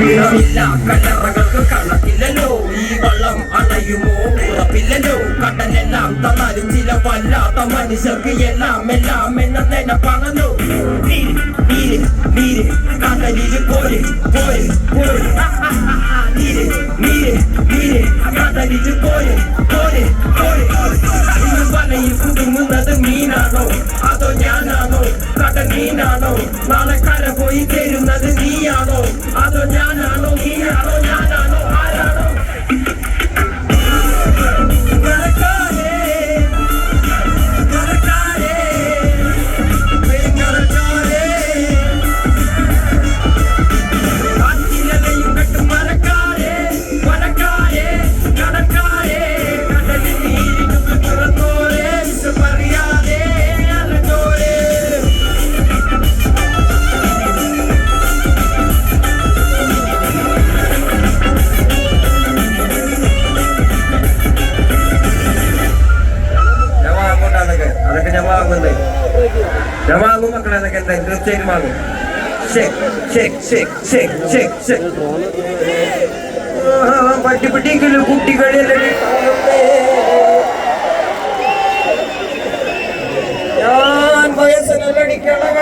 കല്ലറകൾക്ക് കള്ളത്തില്ലല്ലോ, ഈ വള്ളം അണയുമോ ഉറപ്പില്ലല്ലോ. കടലെല്ലാം തന്നാലും ചില വല്ലാത്ത മനുഷ്യർക്ക് എല്ലാം എല്ലാം എന്ന നെനപ്പാണല്ലോ. നീര് കടലില് പോര് പോര് പോര്, നീര് നീര് നീര് കടലില് പോര് പോര് പോര്. ഇന്ന് വലയിൽ കുടുങ്ങുന്നത് മീനാണോ അതോ ഞാനാണോ? കടൽ മീനാണോ? നാളെ കര പോയി തരുന്നത് നീയാണോ അതോ ഞാനാണോ? നീയാണോ ഞാനാണോ ആരാണോ? അതൊക്കെ ഞാൻ വാങ്ങുന്നേ, ഞാൻ വാങ്ങും മക്കളെ, അതൊക്കെ എന്തായാലും തീർച്ചയായും വാങ്ങും. പട്ടിപ്പിട്ടിക്കല്ലോ കുട്ടികളെല്ലാം ഞാൻ വയസ്സിനടിക്കണം.